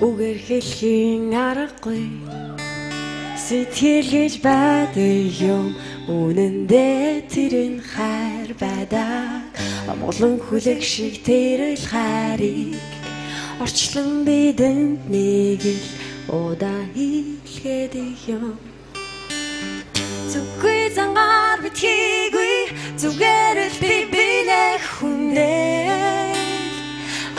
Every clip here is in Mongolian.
үгээр хэлхийн аргагүй сэтгэл гэж байдаг юм үнэндээ тэр нь хайр байдаг амгалан хүлэг шиг тэрэл хайрыг орчлон бидэнд нэг л удаа хэлгээд юм зүггүй зангаар битгийгүй зүгээр л би бинэ хүнээ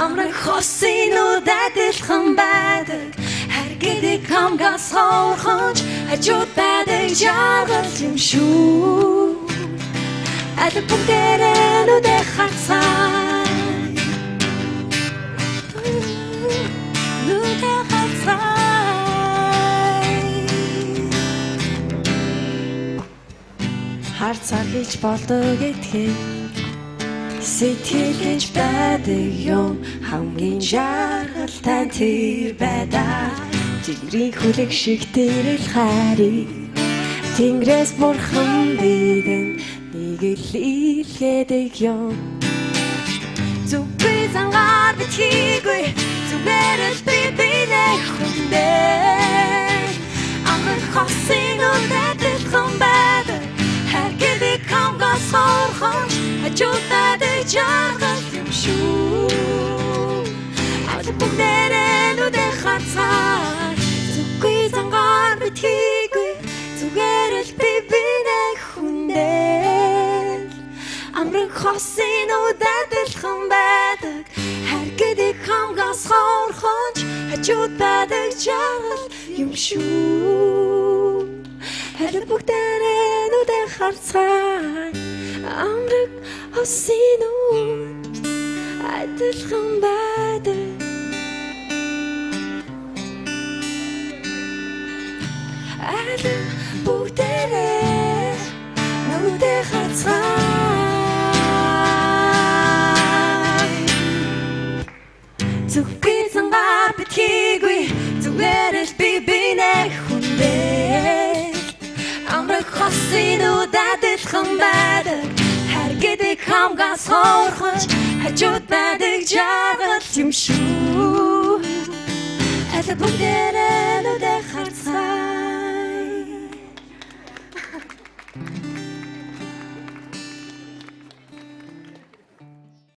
амрах хосын удадэлхан байдаг харгэдэг хамгаас хоорхонч хажууд байдаг жаргал юм шүү аль бүгдээрээ нүдэ хацаа нүдэ хацаа харцаар хийж болдог гэдгийг сэтгэл гэж байдаг юм хамгийн жаргалтай тэр байдаг Тэнгэрийн хүлэг шиг тэрэл хайрыг Тэнгэрээс бурхан бидэнд нэг л илгээдэг юм зүггүй зангаар битгийгүй зүгээр л би бинэ хүндээ амрах хосын удадэлхан байдаг харгэдэг хамгаас хоорхонч хажууд байдаг жаргал юм шүү аль бүгдээрээ нүдэ хацаа зүггүй зангаар битгийгүй зүгээр л би бинэ хүндээ амрах хосын удадэлхан байдаг харгэдэг хамгаас хоорхонч хажууд байдаг жаргал юм шүү аль бүгдээрээ нүдэ хацаа амрах хосын удадэлхан байдаг аль бүгдээрээ нүдэ хацаа зүггүй зангаар битгийгүй зүгээр л би бинэ хүндээ амрах хосын удадэлхан байдаг харгэдэг хамгаас хоорхонч хажууд байдаг жаргал юм шүү